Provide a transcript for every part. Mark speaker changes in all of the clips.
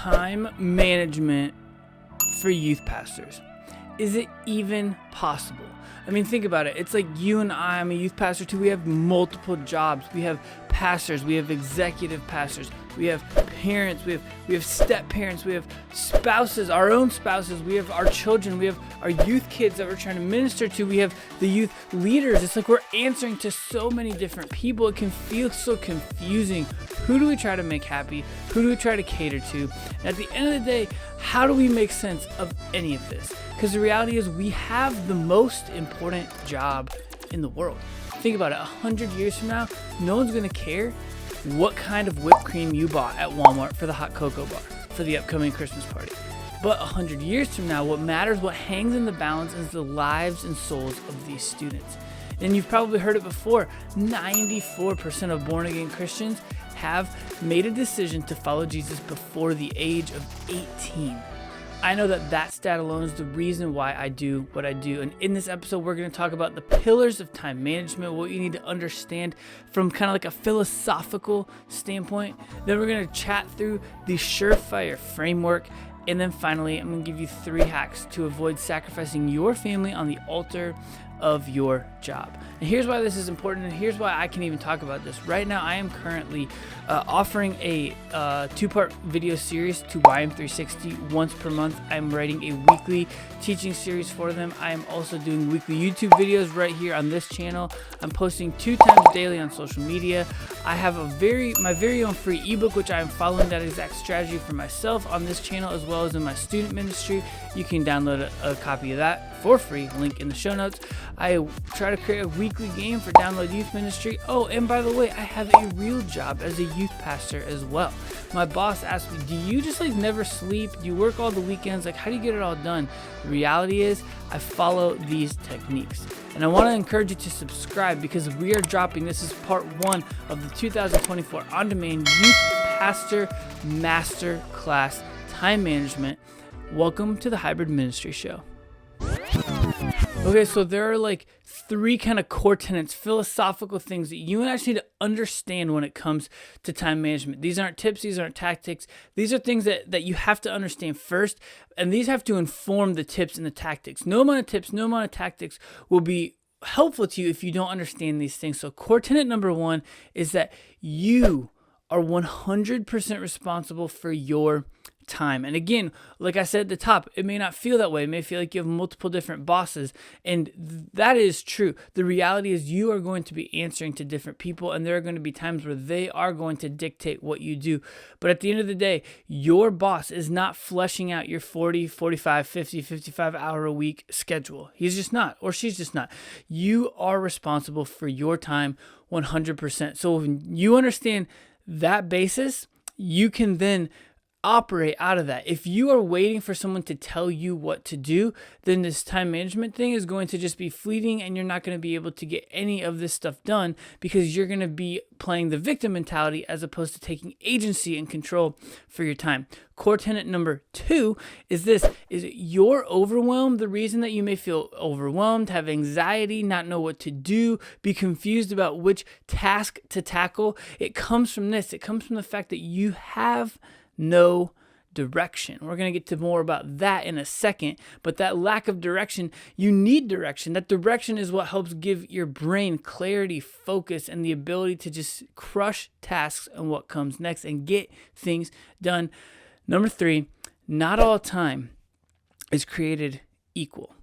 Speaker 1: time management for youth pastors. Is it even possible? I mean, think about it. It's like you and I'm a youth pastor too. We have multiple jobs. We have pastors. We have executive pastors. We have parents. We have step parents. We have spouses, our own spouses. We have our children. We have our youth kids that we're trying to minister to. We have the youth leaders. It's like we're answering to so many different people. It can feel so confusing. Who do we try to make happy? Who do we try to cater to? And at the end of the day, how do we make sense of any of this? Because the reality is we have the most important job in the world. Think about it. 100 years from now, no one's going to care what kind of whipped cream you bought at Walmart for the hot cocoa bar for the upcoming Christmas party. But 100 years from now, what matters, what hangs in the balance is the lives and souls of these students. And you've probably heard it before. 94% of born-again Christians have made a decision to follow Jesus before the age of 18. I know that stat alone is the reason why I do what I do. And in this episode, we're going to talk about the pillars of time management, what you need to understand from kind of like a philosophical standpoint. Then we're going to chat through the surefire framework. And then finally, I'm going to give you 3 hacks to avoid sacrificing your family on the altar of your job. And here's why this is important, and here's why I can even talk about this. Right now, I am currently offering a 2-part video series to YM360 once per month. I'm writing a weekly teaching series for them. I am also doing weekly YouTube videos right here on this channel. I'm posting 2 times daily on social media. I have my very own free ebook, which I am following that exact strategy for myself on this channel as well as in my student ministry. You can download a copy of that for free, link in the show notes. I try to create a weekly game for Download Youth Ministry. Oh, and by the way, I have a real job as a youth pastor as well. My boss asked me, do you just never sleep? Do you work all the weekends? How do you get it all done? The reality is I follow these techniques. And I want to encourage you to subscribe because we are dropping, this is part 1 of the 2024 on-demand Youth Pastor Masterclass Time Management. Welcome to the Hybrid Ministry Show. Okay, so there are 3 kind of core tenets, philosophical things that you actually need to understand when it comes to time management. These aren't tips, these aren't tactics. These are things that you have to understand first, and these have to inform the tips and the tactics. No amount of tips, no amount of tactics will be helpful to you if you don't understand these things. So core tenet number 1 is that you are 100% responsible for your time. And again, like I said at the top, it may not feel that way. It may feel like you have multiple different bosses, and that is true. The reality is you are going to be answering to different people, and there are going to be times where they are going to dictate what you do. But at the end of the day, your boss is not fleshing out your 40, 45, 50, 55 hour a week schedule. He's just not, or she's just not. You are responsible for your time 100%. So when you understand that basis, you can then operate out of that. If you are waiting for someone to tell you what to do, then this time management thing is going to just be fleeting, and you're not going to be able to get any of this stuff done because you're going to be playing the victim mentality as opposed to taking agency and control for your time. Core tenet number 2 is this: is you're overwhelmed. The reason that you may feel overwhelmed, have anxiety, not know what to do, be confused about which task to tackle, it comes from this. It comes from the fact that you have no direction. We're going to get to more about that in a second, but that lack of direction, you need direction. That direction is what helps give your brain clarity, focus, and the ability to just crush tasks and what comes next and get things done. Number 3, not all time is created equal.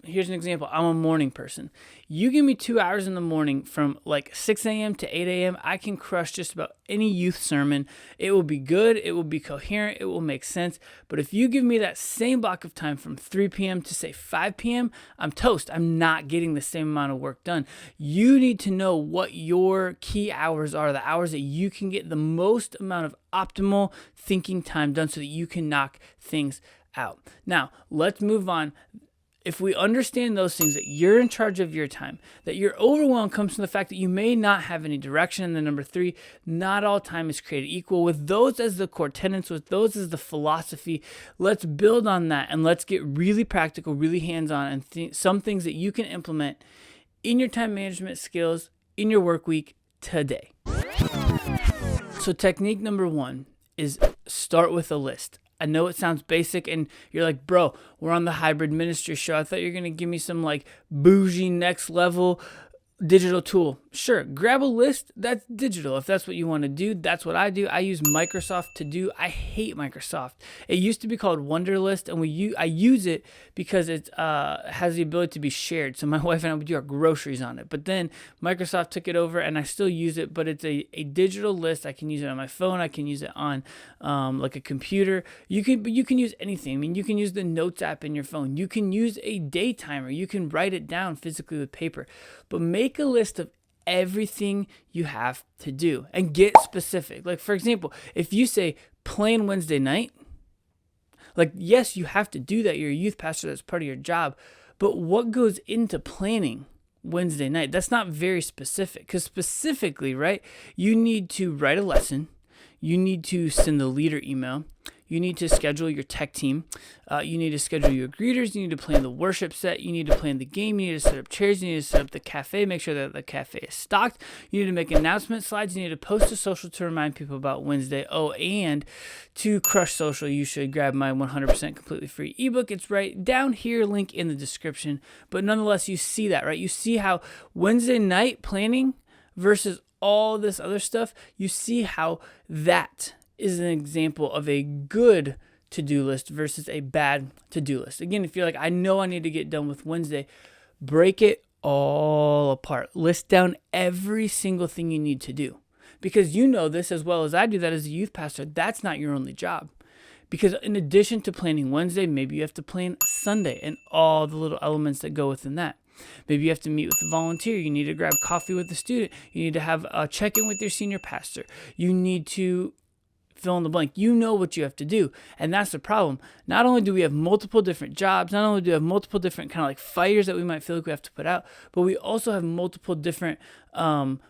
Speaker 1: Here's an example. I'm a morning person. You give me 2 hours in the morning from 6 a.m. to 8 a.m. I can crush just about any youth sermon. It will be good. It will be coherent. It will make sense. But if you give me that same block of time from 3 p.m. to say 5 p.m., I'm toast. I'm not getting the same amount of work done. You need to know what your key hours are, the hours that you can get the most amount of optimal thinking time done so that you can knock things out. Now, let's move on. If we understand those things, that you're in charge of your time, that your overwhelm comes from the fact that you may not have any direction. And then number 3, not all time is created equal. With those as the core tenets, with those as the philosophy, let's build on that and let's get really practical, really hands-on, and some things that you can implement in your time management skills, in your work week today. So technique number 1 is start with a list. I know it sounds basic, and you're like, bro, we're on the hybrid ministry show. I thought you were going to give me some like bougie next level digital tool. Sure, grab a list. That's digital. If that's what you want to do, that's what I do. I use Microsoft to do. I hate Microsoft. It used to be called Wunderlist, and I use it because it has the ability to be shared. So my wife and I would do our groceries on it. But then Microsoft took it over, and I still use it. But it's a digital list. I can use it on my phone. I can use it on like a computer. You can use anything. I mean, you can use the Notes app in your phone. You can use a day timer. You can write it down physically with paper. But make a list of everything you have to do and get specific. Like, for example, if you say plan Wednesday night, like, yes, you have to do that. You're a youth pastor. That's part of your job. But what goes into planning Wednesday night? That's not very specific, because specifically, right, you need to write a lesson. You need to send the leader email. You need to schedule your tech team. You need to schedule your greeters. You need to plan the worship set. You need to plan the game. You need to set up chairs. You need to set up the cafe. Make sure that the cafe is stocked. You need to make announcement slides. You need to post to social to remind people about Wednesday. Oh, and to crush social, you should grab my 100% completely free ebook. It's right down here, link in the description. But nonetheless, you see that, right? You see how Wednesday night planning versus all this other stuff, you see how that is an example of a good to-do list versus a bad to-do list. Again, if you're like, I know I need to get done with Wednesday, break it all apart. List down every single thing you need to do. Because you know this as well as I do, that as a youth pastor, that's not your only job. Because in addition to planning Wednesday, maybe you have to plan Sunday and all the little elements that go within that. Maybe you have to meet with a volunteer. You need to grab coffee with a student. You need to have a check-in with your senior pastor. You need to fill in the blank. You know what you have to do. And that's the problem. Not only do we have multiple different jobs, not only do we have multiple different kind of like fires that we might feel like we have to put out, but we also have multiple different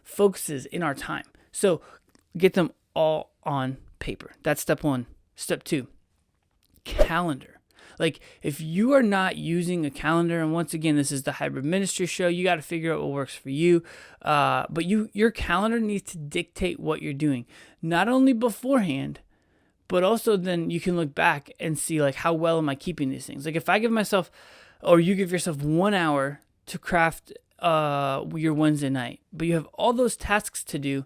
Speaker 1: focuses in our time. So get them all on paper. That's step one. Step two, calendar. Like, if you are not using a calendar, and once again, this is the hybrid ministry show, you got to figure out what works for you. But your calendar needs to dictate what you're doing, not only beforehand, but also then you can look back and see, like, how well am I keeping these things? Like, if I give myself, or you give yourself 1 hour to craft your Wednesday night, but you have all those tasks to do,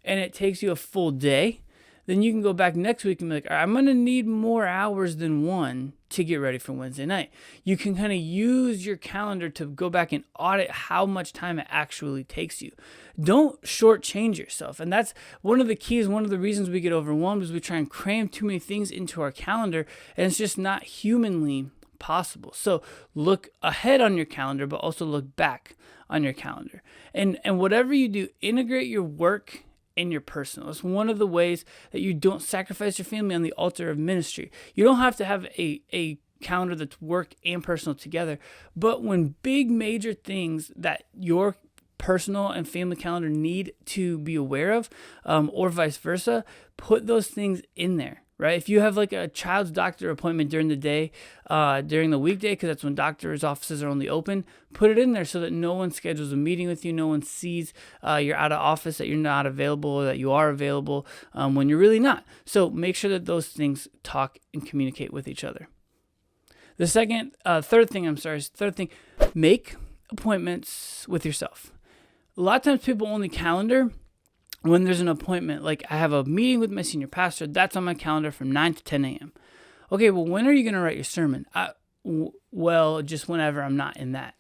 Speaker 1: and it takes you a full day, then you can go back next week and be like, all right, I'm going to need more hours than one to get ready for Wednesday night. You can kind of use your calendar to go back and audit how much time it actually takes you. Don't shortchange yourself. And that's one of the keys, one of the reasons we get overwhelmed is we try and cram too many things into our calendar, and it's just not humanly possible. So look ahead on your calendar, but also look back on your calendar. And whatever you do, integrate your work in your personal. It's one of the ways that you don't sacrifice your family on the altar of ministry. You don't have to have a calendar that's work and personal together, but when big major things that your personal and family calendar need to be aware of, or vice versa, put those things in there. Right? If you have like a child's doctor appointment during the day, during the weekday, because that's when doctors' offices are only open, put it in there so that no one schedules a meeting with you. No one sees you're out of office, that you're not available, or that you are available when you're really not. So make sure that those things talk and communicate with each other. The third thing, make appointments with yourself. A lot of times people only calendar when there's an appointment. Like, I have a meeting with my senior pastor, that's on my calendar from 9 to 10 a.m. Okay, well, when are you going to write your sermon? Well, just whenever I'm not in that,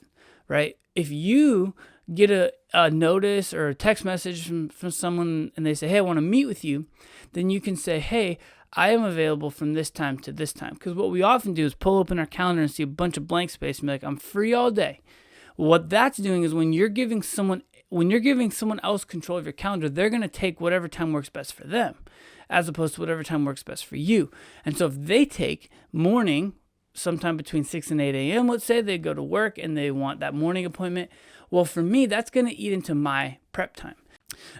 Speaker 1: right? If you get a notice or a text message from someone and they say, hey, I want to meet with you, then you can say, hey, I am available from this time to this time. Because what we often do is pull open our calendar and see a bunch of blank space and be like, I'm free all day. What that's doing is when you're giving someone else control of your calendar, they're going to take whatever time works best for them, as opposed to whatever time works best for you. And so if they take morning, sometime between 6 and 8 a.m., let's say they go to work and they want that morning appointment, well, for me, that's going to eat into my prep time.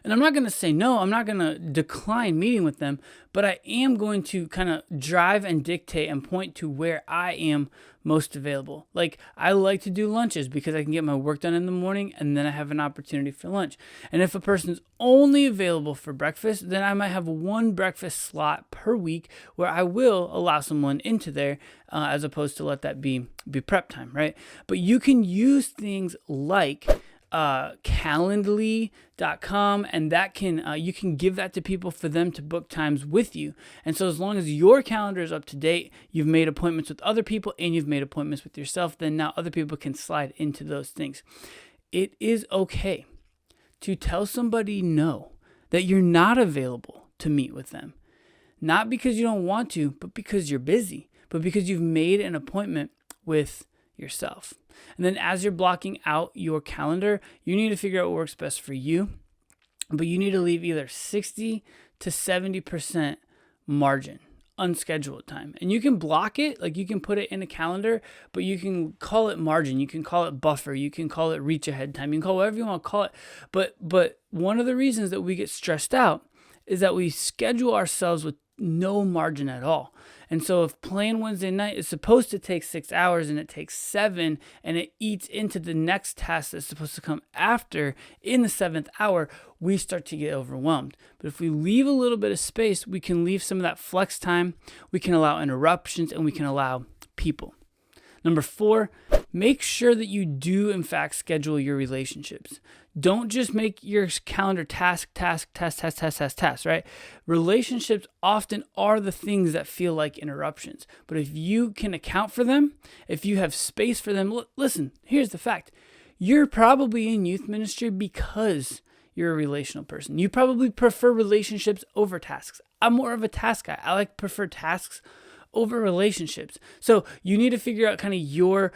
Speaker 1: And I'm not going to say no, I'm not going to decline meeting with them, but I am going to kind of drive and dictate and point to where I am most available. Like, I like to do lunches because I can get my work done in the morning and then I have an opportunity for lunch. And if a person's only available for breakfast, then I might have one breakfast slot per week where I will allow someone into there as opposed to let that be prep time, right? But you can use things like Calendly.com, and that can you can give that to people for them to book times with you. And so as long as your calendar is up to date, you've made appointments with other people and you've made appointments with yourself, then now other people can slide into those things. It is okay to tell somebody no, that you're not available to meet with them. Not because you don't want to, but because you're busy, but because you've made an appointment with yourself. And then as you're blocking out your calendar, you need to figure out what works best for you, but you need to leave either 60 to 70% margin, unscheduled time. And you can block it, like you can put it in a calendar, but you can call it margin, you can call it buffer, you can call it reach ahead time, you can call it whatever you want to call it. But one of the reasons that we get stressed out is that we schedule ourselves with no margin at all. And so if playing Wednesday night is supposed to take 6 hours and it takes 7 and it eats into the next task that's supposed to come after in the 7th hour, we start to get overwhelmed. But if we leave a little bit of space, we can leave some of that flex time, we can allow interruptions, and we can allow people. Number 4, make sure that you do in fact schedule your relationships. Don't just make your calendar task, right? Relationships often are the things that feel like interruptions. But if you can account for them, if you have space for them, listen, here's the fact. You're probably in youth ministry because you're a relational person. You probably prefer relationships over tasks. I'm more of a task guy. I prefer tasks over relationships. So you need to figure out kind of your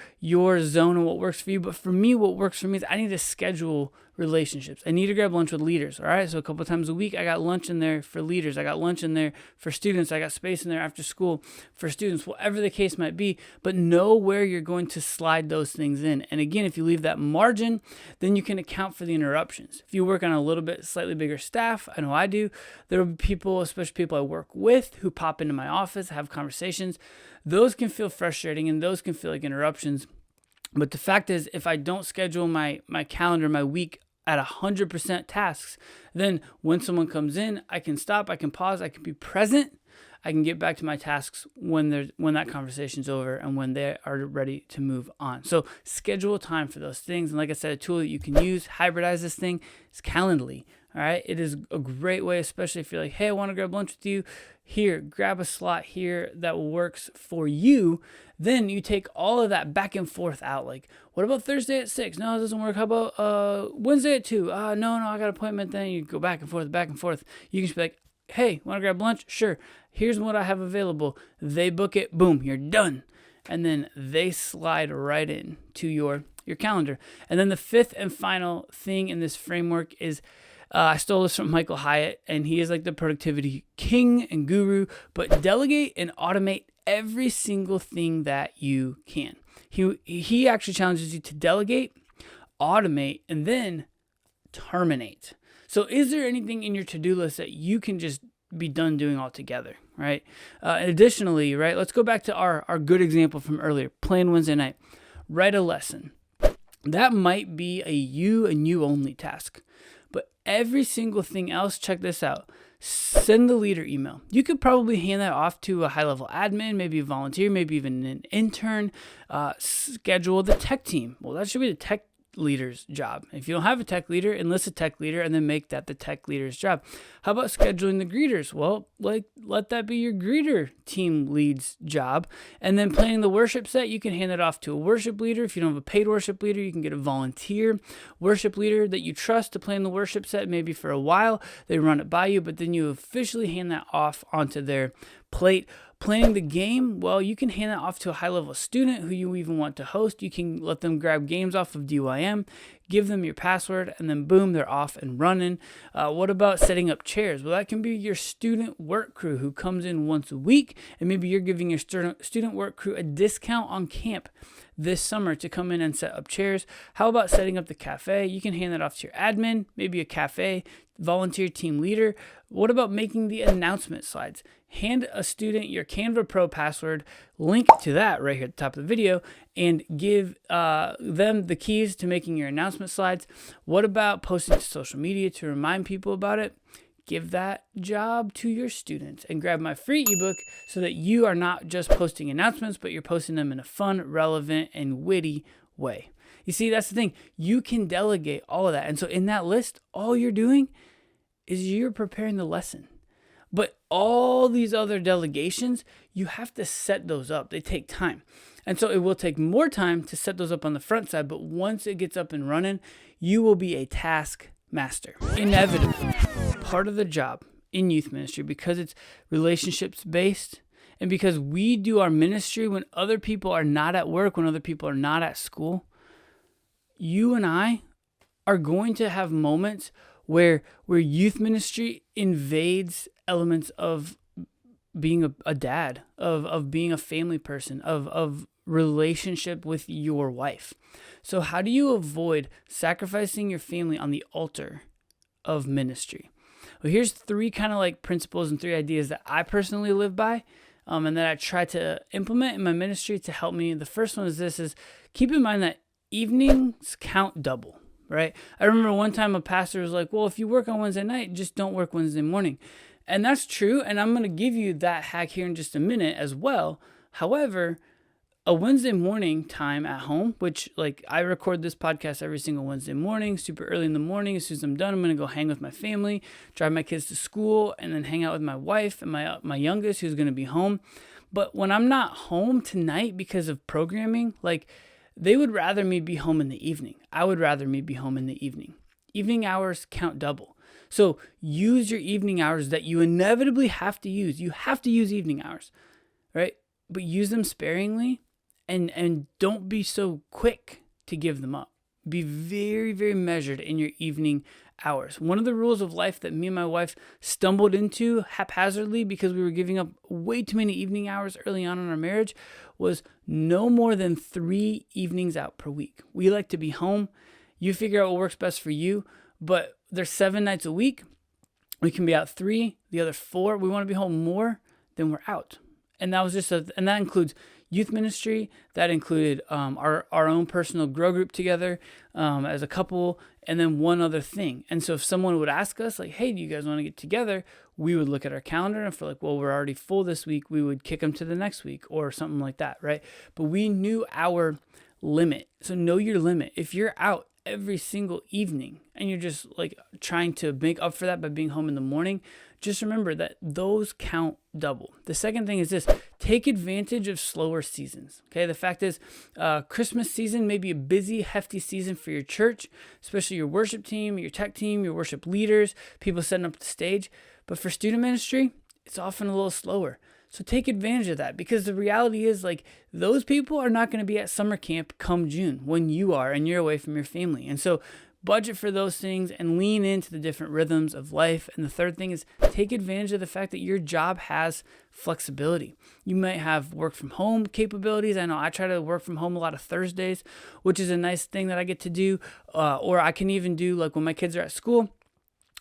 Speaker 1: zone and what works for you. But for me, what works for me is I need to schedule relationships. I need to grab lunch with leaders. All right. So a couple of times a week, I got lunch in there for leaders. I got lunch in there for students. I got space in there after school for students, whatever the case might be. But know where you're going to slide those things in. And again, if you leave that margin, then you can account for the interruptions. If you work on a little bit slightly bigger staff, I know I do, there will be people, especially people I work with, who pop into my office, have conversations. Those can feel frustrating and those can feel like interruptions. But the fact is, if I don't schedule my calendar, my week at 100% tasks, then when someone comes in, I can stop, I can pause, I can be present, I can get back to my tasks when that conversation's over and when they are ready to move on. So schedule time for those things. And like I said, a tool that you can use, hybridize this thing, is Calendly. All right. It is a great way, especially if you're like, hey, I want to grab lunch with you. Here, grab a slot here that works for you. Then you take all of that back and forth out. Like, what about Thursday at 6? No, it doesn't work. How about Wednesday at 2? No, I got an appointment. Then you go back and forth, back and forth. You can just be like, hey, want to grab lunch? Sure. Here's what I have available. They book it. Boom, you're done. And then they slide right in to your calendar. And then the fifth and final thing in this framework is, I stole this from Michael Hyatt, and he is like the productivity king and guru, but delegate and automate every single thing that you can. He actually challenges you to delegate, automate, and then terminate. So is there anything in your to-do list that you can just be done doing altogether, right? Additionally, right, let's go back to our good example from earlier, playing Wednesday night. Write a lesson. That might be a you and you only task. But every single thing else, check this out. Send the leader email. You could probably hand that off to a high-level admin, maybe a volunteer, maybe even an intern. Schedule the tech team. Well, that should be the tech leader's job. If you don't have a tech leader, enlist a tech leader and then make that the tech leader's job. How about scheduling the greeters? Well, let that be your greeter team lead's job. And then planning the worship set, you can hand it off to a worship leader. If you don't have a paid worship leader, you can get a volunteer worship leader that you trust to plan the worship set, maybe for a while. They run it by you, but then you officially hand that off onto their plate. Planning the game, well, you can hand that off to a high-level student who you even want to host. You can let them grab games off of DYM, give them your password, and then boom, they're off and running. What about setting up chairs? Well, that can be your student work crew who comes in once a week, and maybe you're giving your student work crew a discount on camp this summer to come in and set up chairs. How about setting up the cafe? You can hand that off to your admin, maybe a cafe volunteer team leader. What about making the announcement slides? Hand a student your Canva Pro password, link to that right here at the top of the video, and give them the keys to making your announcement slides. What about posting to social media to remind people about it? Give that job to your students and grab my free ebook so that you are not just posting announcements, but you're posting them in a fun, relevant, and witty way. You see, that's the thing. You can delegate all of that. And so in that list, all you're doing is you're preparing the lesson. But all these other delegations, you have to set those up. They take time. And so it will take more time to set those up on the front side. But once it gets up and running, you will be a task master. Inevitably, part of the job in youth ministry, because it's relationships based, and because we do our ministry when other people are not at work, when other people are not at school, you and I are going to have moments where youth ministry invades elements of being a dad, of being a family person, of relationship with your wife. So how do you avoid sacrificing your family on the altar of ministry? Well, here's 3 kind of like principles and 3 ideas that I personally live by, and that I try to implement in my ministry to help me. The first one is this: keep in mind that evenings count double. Right? I remember one time a pastor was like, well, if you work on Wednesday night, just don't work Wednesday morning. And that's true. And I'm going to give you that hack here in just a minute as well. However, a Wednesday morning time at home, which like I record this podcast every single Wednesday morning, super early in the morning. As soon as I'm done, I'm going to go hang with my family, drive my kids to school, and then hang out with my wife and my youngest, who's going to be home. But when I'm not home tonight because of programming, like, they would rather me be home in the evening. I would rather me be home in the evening. Evening hours count double. So use your evening hours that you inevitably have to use. You have to use evening hours, right? But use them sparingly, and don't be so quick to give them up. Be very, very measured in your evening hours. One of the rules of life that me and my wife stumbled into haphazardly because we were giving up way too many evening hours early on in our marriage was no more than 3 evenings out per week. We like to be home. You figure out what works best for you, but there's 7 nights a week. We can be out 3, the other 4. We want to be home more than we're out. And that was and that includes youth ministry. That included our own personal grow group together as a couple, and then one other thing. And so if someone would ask us like, hey, do you guys want to get together? We would look at our calendar, and if we're like, well, we're already full this week, we would kick them to the next week or something like that, right? But we knew our limit. So know your limit. If you're out every single evening and you're just like trying to make up for that by being home in the morning, just remember that those count double. The second thing is this: take advantage of slower seasons. Okay, the fact is Christmas season may be a busy, hefty season for your church, especially your worship team, your tech team, your worship leaders, people setting up the stage. But for student ministry, it's often a little slower. So take advantage of that, because the reality is like those people are not going to be at summer camp come June when you are and you're away from your family. And so budget for those things and lean into the different rhythms of life. And the third thing is take advantage of the fact that your job has flexibility. You might have work from home capabilities. I know I try to work from home a lot of Thursdays, which is a nice thing that I get to do. Or I can even do like when my kids are at school,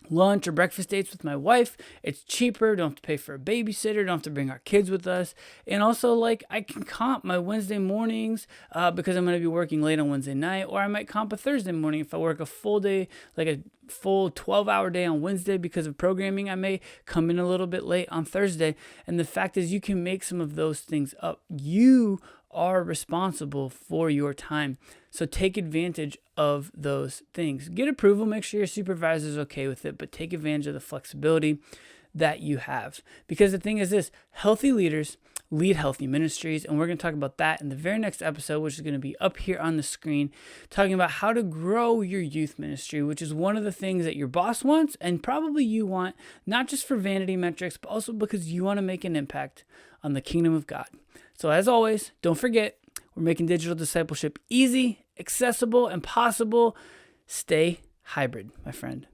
Speaker 1: lunch or breakfast dates with my wife. It's cheaper. Don't have to pay for a babysitter. Don't have to bring our kids with us. And also, like, I can comp my Wednesday mornings because I'm going to be working late on Wednesday night, or I might comp a Thursday morning if I work a full day, like a full 12-hour day on Wednesday because of programming. I may come in a little bit late on Thursday. And the fact is, you can make some of those things up. You are responsible for your time. So take advantage of those things. Get approval, make sure your supervisor is okay with it, but take advantage of the flexibility that you have. Because the thing is this: healthy leaders lead healthy ministries. And we're going to talk about that in the very next episode, which is going to be up here on the screen, talking about how to grow your youth ministry, which is one of the things that your boss wants and probably you want, not just for vanity metrics, but also because you want to make an impact on the kingdom of God. So as always, don't forget, we're making digital discipleship easy, accessible, and possible. Stay hybrid, my friend.